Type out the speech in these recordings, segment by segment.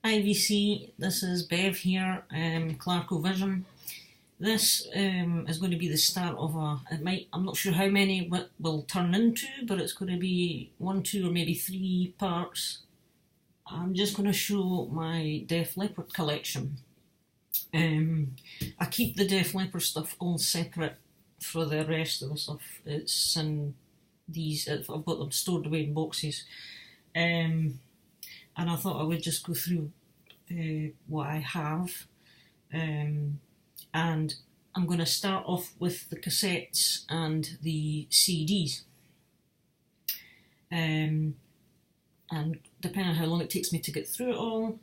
IVC, this is Bev here, Clarko Vision. This is going to be the start of I'm not sure how many will turn into, but it's going to be 1, 2 or maybe 3 parts. I'm just going to show my Def Leppard collection. I keep the Def Leppard stuff all separate for the rest of the stuff. It's in these, I've got them stored away in boxes. And I thought I would just go through what I have. And I'm going to start off with the cassettes and the CDs. And depending on how long it takes me to get through it all,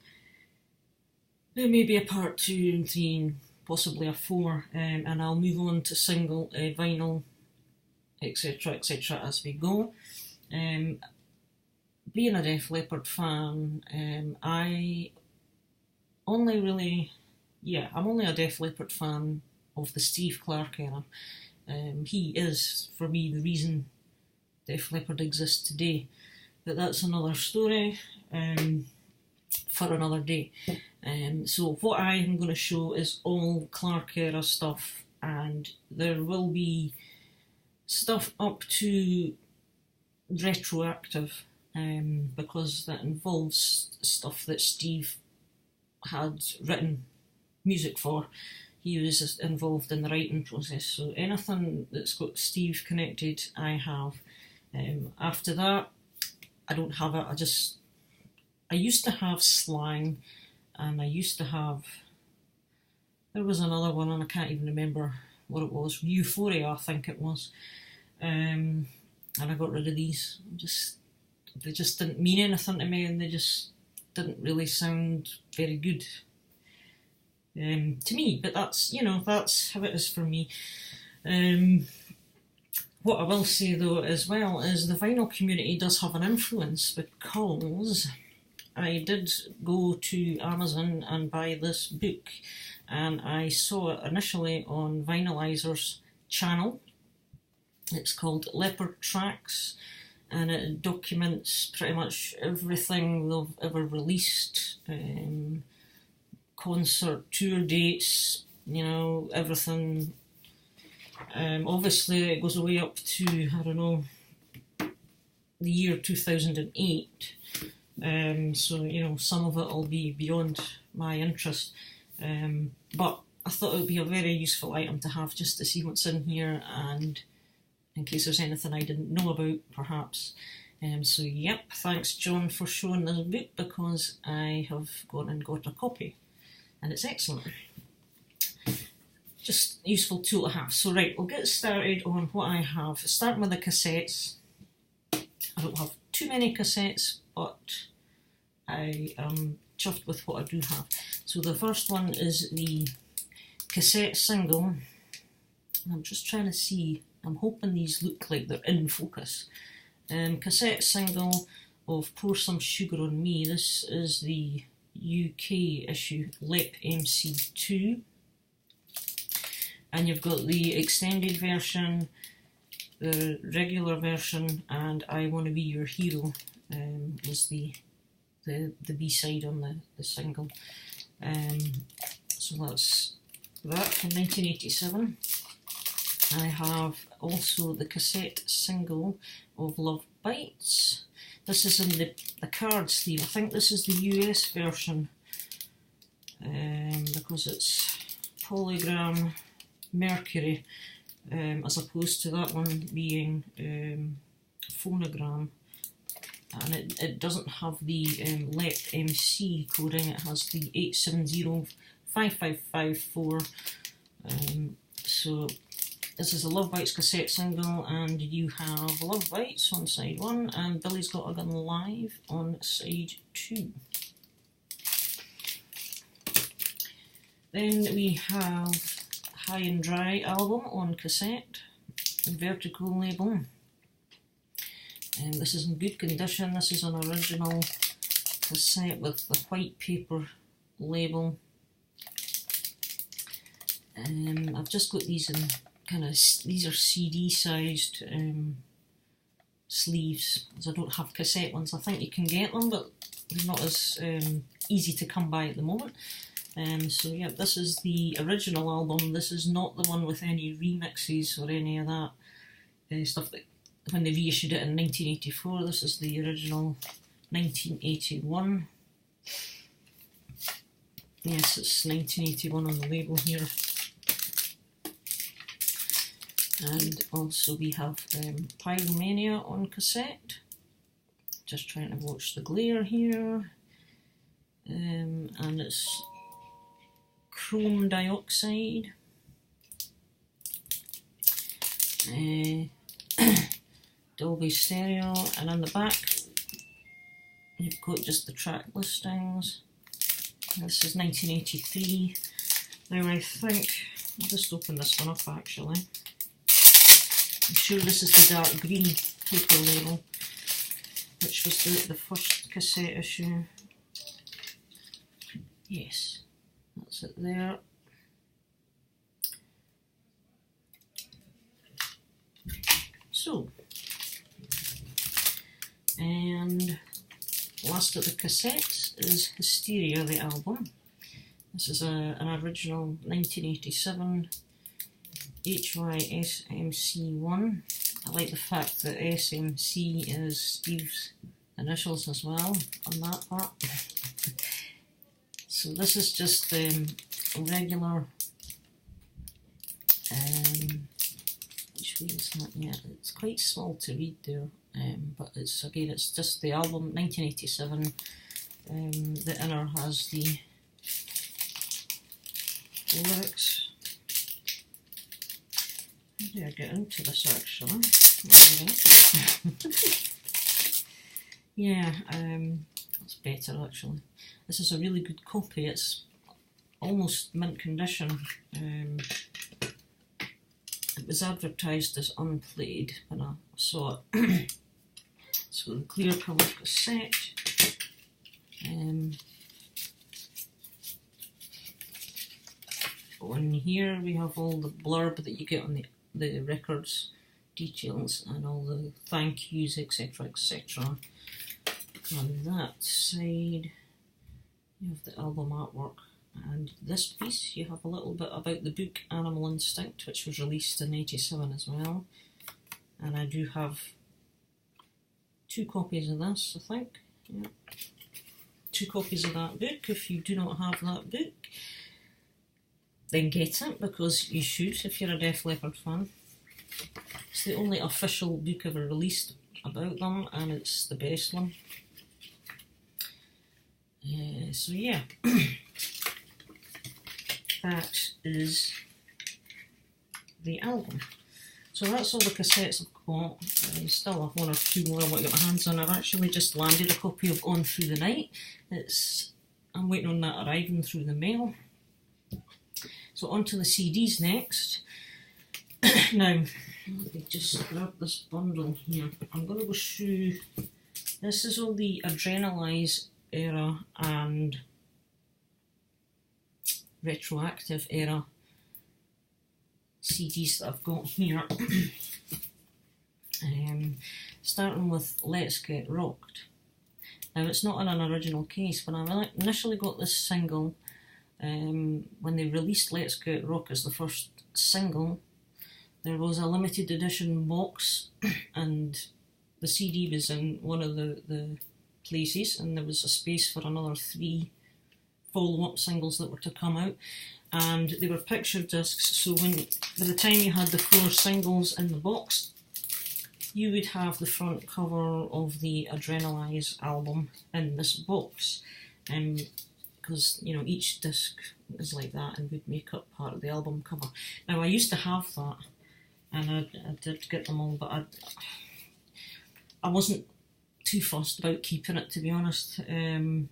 there may be a part 2 and 3 and possibly a 4, and I'll move on to single, vinyl, etc, as we go. Being a Def Leppard fan, I'm only a Def Leppard fan of the Steve Clark era. He is, for me, the reason Def Leppard exists today. But that's another story for another day. So what I am going to show is all Clark era stuff, and there will be stuff up to retroactive, because that involves stuff that Steve had written music for. He was involved in the writing process, so anything that's got Steve connected, I have. After that, I don't have it. I used to have slang, and I used to have, there was another one and I can't even remember what it was, Euphoria I think it was, and I got rid of these. They just didn't mean anything to me, and they just didn't really sound very good to me, but that's how it is for me. What I will say though as well is the vinyl community does have an influence, because I did go to Amazon and buy this book, and I saw it initially on Vinyalizer's channel. It's called Leopard Tracks, and it documents pretty much everything they've ever released, concert tour dates, everything. Obviously it goes away up to, I don't know, the year 2008, so some of it will be beyond my interest, but I thought it would be a very useful item to have, just to see what's in here, and in case there's anything I didn't know about perhaps. So yep, thanks John for showing this book, because I have gone and got a copy, and it's excellent. Just a useful tool to have. So right, we'll get started on what I have. Starting with the cassettes. I don't have too many cassettes, but I am chuffed with what I do have. So the first one is the cassette single. I'm just trying to see, I'm hoping these look like they're in focus. Cassette single of Pour Some Sugar on Me. This is the UK issue, Lep MC2. And you've got the extended version, the regular version, and I Want to Be Your Hero is the B-side on the single. So that's that from 1987. I have also the cassette single of Love Bites. This is in the card sleeve. I think this is the US version, because it's polygram Mercury, as opposed to that one being phonogram, and it doesn't have the LEP MC coding. It has the 8705554. So this is a Love Bites cassette single, and you have Love Bites on side 1 and Billy's Got a Gun Live on side 2. Then we have High and Dry album on cassette, vertical label, and this is in good condition. This is an original cassette with the white paper label. I've just got these in these are CD sized sleeves, as I don't have cassette ones. I think you can get them, but they're not as easy to come by at the moment. So yeah, this is the original album. This is not the one with any remixes or any of that stuff that when they reissued it in 1984. This is the original 1981. Yes, it's 1981 on the label here. And also we have Pyromania on cassette. Just trying to watch the glare here. And it's Chrome Dioxide. Dolby Stereo, and on the back you've got just the track listings. This is 1983. Now I think, I'll just open this one up actually. I'm sure this is the dark green paper label, which was the first cassette issue. Yes, that's it there. So, and last of the cassettes is Hysteria, the album. This is an original 1987 HYSMC1. I like the fact that SMC is Steve's initials as well on that part. So this is just a regular, which way is that? Yeah, it's quite small to read there, but it's just the album 1987. The inner has the lyrics. How do I get into this actually? Yeah, that's better actually. This is a really good copy. It's almost mint condition. It was advertised as unplayed when I saw it. So the clear coloured cassette. On here we have all the blurb that you get on the records details and all the thank yous, etc, etc. On that side you have the album artwork, and this piece you have a little bit about the book Animal Instinct, which was released in 87 as well. And I do have 2 copies of this, I think. Yeah. 2 copies of that book. If you do not have that book, then get it, because you should if you're a Def Leppard fan. It's the only official book ever released about them, and it's the best one. So yeah, that is the album. So that's all the cassettes I've got. I still have 1 or 2 more I want to get my hands on. I've actually just landed a copy of On Through the Night. I'm waiting on that arriving through the mail. So on to the CDs next. Now, let me just grab this bundle here. I'm going to go through, this is all the Adrenalize era and retroactive era CDs that I've got here. Starting with Let's Get Rocked. Now it's not in an original case. When I initially got this single, when they released Let's Get Rock as the first single, there was a limited edition box and the CD was in one of the places, and there was a space for another 3 follow-up singles that were to come out, and they were picture discs, so by the time you had the 4 singles in the box, you would have the front cover of the Adrenalize album in this box, because you know each disc is like that and would make up part of the album cover. Now I used to have that, and I did get them all, but I wasn't too fussed about keeping it, to be honest, and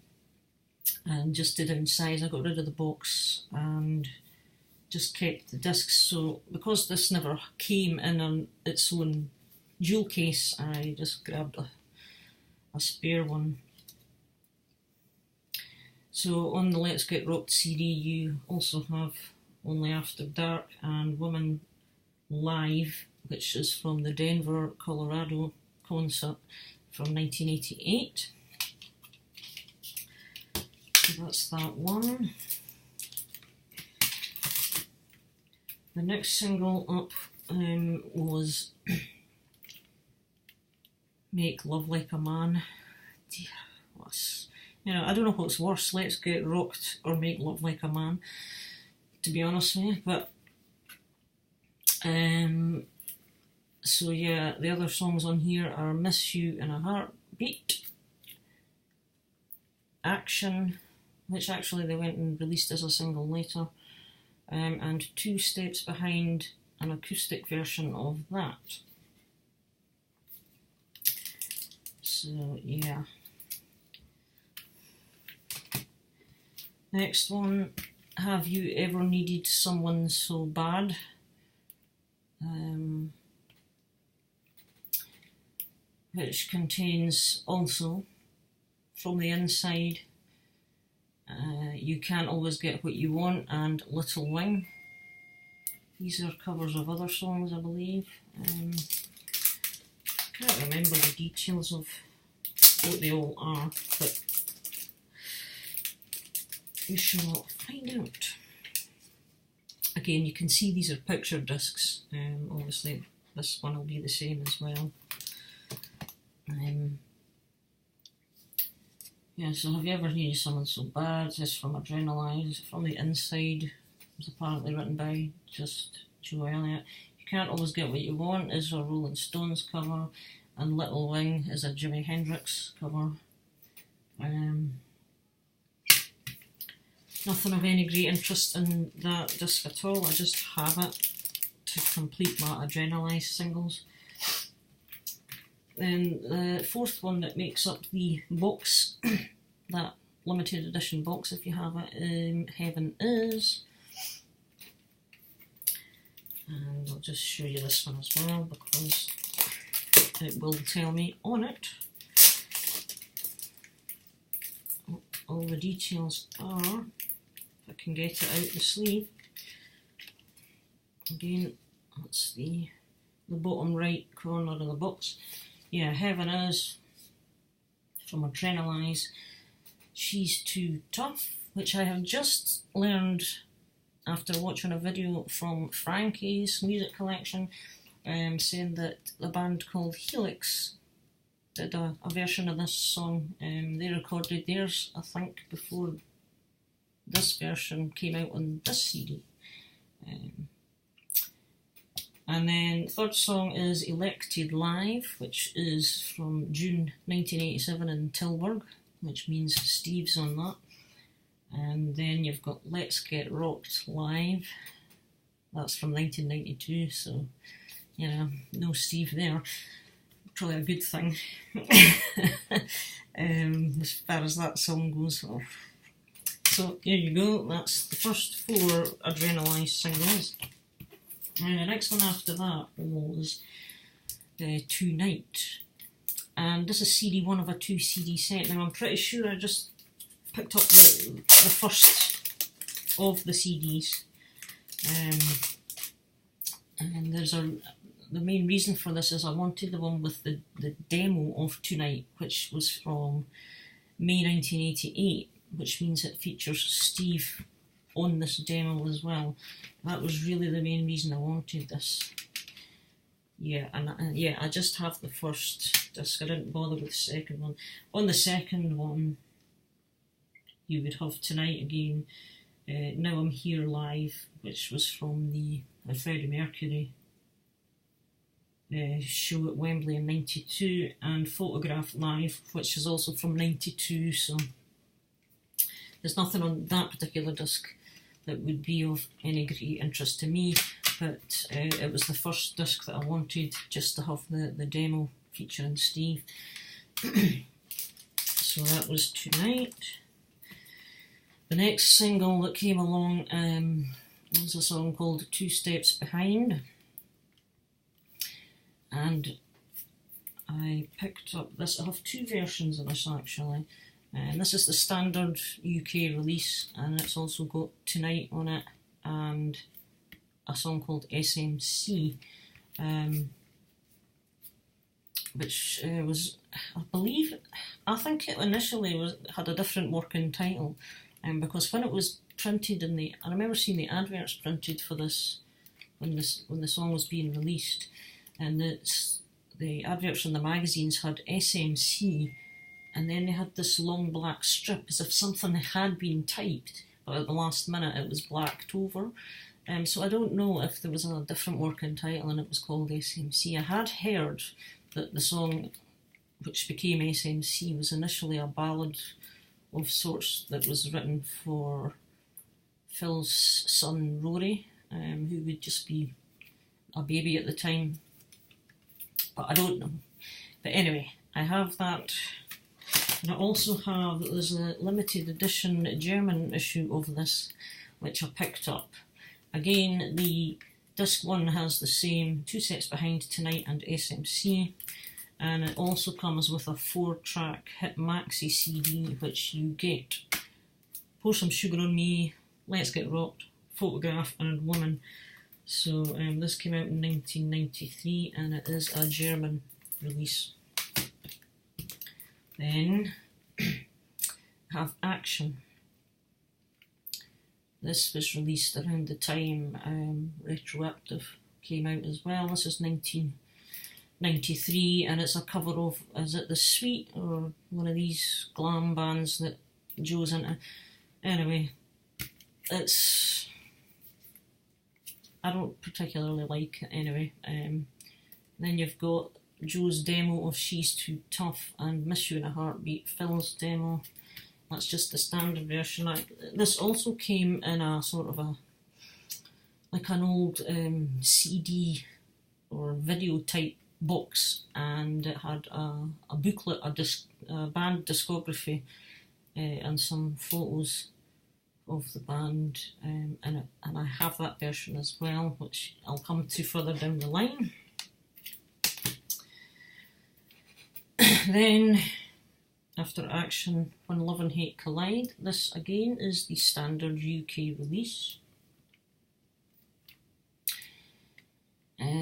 just did downsize. I got rid of the box and just kept the discs. So because this never came in on its own jewel case, I just grabbed a spare one. So on the Let's Get Rocked CD you also have Only After Dark and Women Live, which is from the Denver, Colorado concert from 1988. that's that one. The next single up was Make Love Like a Man. You know, I don't know what's worse, Let's Get Rocked or Make Love Like a Man, to be honest with you, but so yeah, the other songs on here are Miss You in a Heartbeat, Action, which actually they went and released as a single later, and Two Steps Behind, an acoustic version of that. So yeah. Next one, Have You Ever Needed Someone So Bad? Which contains also From the Inside, You Can't Always Get What You Want, and Little Wing. These are covers of other songs, I believe. Can't remember the details of what they all are, but we shall find out. Again, you can see these are picture discs. Obviously, this one will be the same as well. Yeah, so Have You Ever Needed Someone So Bad? This from Adrenalize. From the Inside was apparently written by just Joe Elliott. You Can't Always Get What You Want is a Rolling Stones cover, and Little Wing is a Jimi Hendrix cover. Nothing of any great interest in that disc at all. I just have it to complete my Adrenalize singles. Then the fourth one that makes up the box, that limited edition box if you have it, Heaven Is. And I'll just show you this one as well because it will tell me on it. All the details are, if I can get it out the sleeve. Again, that's the bottom right corner of the box. Yeah, Heaven Is from Adrenalize. She's Too Tough, which I have just learned after watching a video from Frankie's music collection, saying that the band called Helix did a version of this song. They recorded theirs, I think, before this version came out on this CD. And then the third song is Elected Live, which is from June 1987 in Tilburg, which means Steve's on that. And then you've got Let's Get Rocked Live, that's from 1992, so, you know, no Steve there. Probably a good thing, as far as that song goes. So, here you go, that's the first four Adrenalize singles. And the next one after that was Tonight. And this is CD one of a 2 CD set. Now I'm pretty sure I just picked up the first of the CDs. And there's the main reason for this is I wanted the one with the demo of Tonight, which was from May 1988, which means it features Steve on this demo as well. That was really the main reason I wanted this. Yeah, and yeah, I just have the first disc. I didn't bother with the second one. On the second one, you would have Tonight again. Now I'm Here Live, which was from the Freddie Mercury show at Wembley in 92, and Photograph Live, which is also from 92, so there's nothing on that particular disc that would be of any great interest to me, but it was the first disc that I wanted just to have the demo featuring Steve. So that was Tonight. The next single that came along was a song called Two Steps Behind, and I picked up this. I have two versions of this actually. And this is the standard UK release, and it's also got Tonight on it and a song called SMC, which was, I think it initially had a different working title, because when it was printed I remember seeing the adverts printed for this when the song was being released, and the adverts in the magazines had SMC, and then they had this long black strip as if something had been typed, but at the last minute it was blacked over. So I don't know if there was a different working title and it was called SMC. I had heard that the song, which became SMC, was initially a ballad of sorts that was written for Phil's son Rory, who would just be a baby at the time. But I don't know. But anyway, I have that. And I also have, there's a limited edition German issue of this, which I picked up. Again, the disc 1 has the same 2 Sets Behind Tonight and SMC, and it also comes with a 4-track hit maxi CD, which you get Pour Some Sugar on Me, Let's Get Rocked, Photograph and Woman. So this came out in 1993 and it is a German release. Then have Action. This was released around the time Retroactive came out as well. This is 1993 and it's a cover of, is it The Sweet, or one of these glam bands that Joe's into? Anyway, I don't particularly like it anyway. Then you've got Joe's demo of She's Too Tough and Miss You in a Heartbeat, Phil's demo. That's just the standard version. This also came in a sort of like an old CD or video type box, and it had a booklet, a band discography, and some photos of the band in it. And I have that version as well, which I'll come to further down the line. Then, after Action, When Love and Hate Collide. This again is the standard UK release.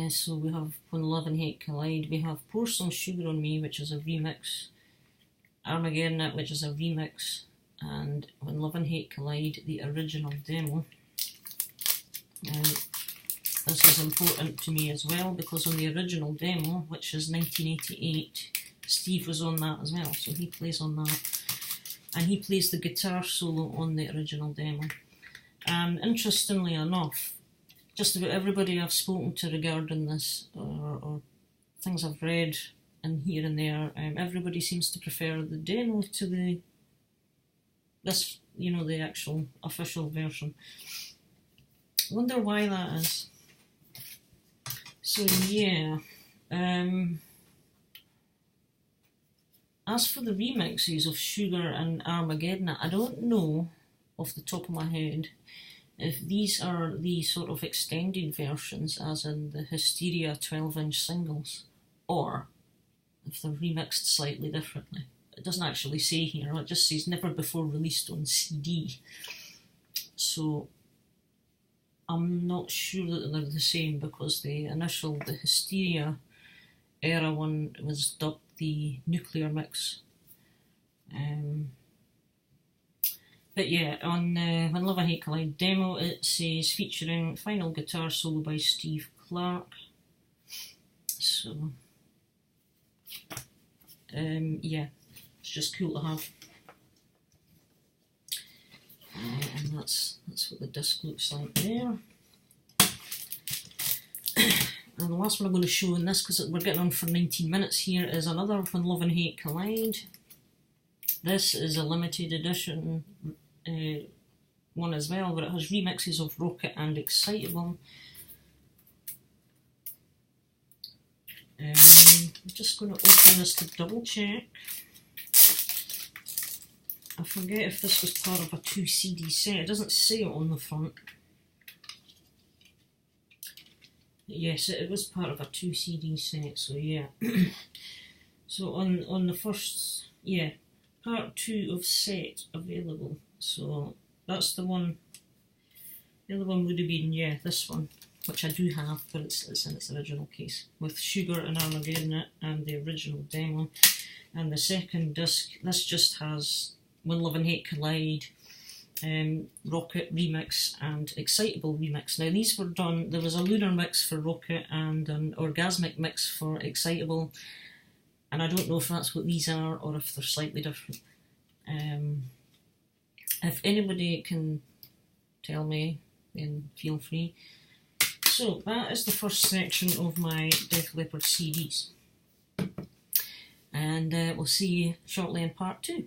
So we have When Love and Hate Collide. We have Pour Some Sugar on Me, which is a remix. Armageddon, which is a remix. And When Love and Hate Collide, the original demo. This is important to me as well, because on the original demo, which is 1988, Steve was on that as well, so he plays on that. And he plays the guitar solo on the original demo. And interestingly enough, just about everybody I've spoken to regarding this, or things I've read in here and there, everybody seems to prefer the demo to the actual official version. I wonder why that is. So yeah, as for the remixes of Sugar and Armageddon, I don't know off the top of my head if these are the sort of extended versions, as in the Hysteria 12-inch singles, or if they're remixed slightly differently. It doesn't actually say here, it just says never before released on CD. So I'm not sure that they're the same, because the Hysteria era one was dubbed the Nuclear Mix. But yeah, on When Love and Hate Collide demo, it says featuring final guitar solo by Steve Clark. So yeah, it's just cool to have. And that's what the disc looks like there. And the last one I'm going to show in this, because we're getting on for 19 minutes here, is another When Love and Hate Collide. This is a limited edition one as well, but it has remixes of Rocket and Excitable. I'm just going to open this to double check. I forget if this was part of a 2 CD set. It doesn't say it on the front. Yes, it was part of a 2 CD set, so yeah. So on the first, yeah, part 2 of set available. So that's the one. The other one would have been, yeah, this one, which I do have, but it's in its original case, with Sugar and Armageddon and the original demo. And the second disc, this just has When Love and Hate Collide Rocket Remix and Excitable Remix. Now these were done, there was a lunar mix for Rocket and an orgasmic mix for Excitable, and I don't know if that's what these are or if they're slightly different. If anybody can tell me, then feel free. So that is the first section of my Def Leppard CDs, and we'll see you shortly in part 2.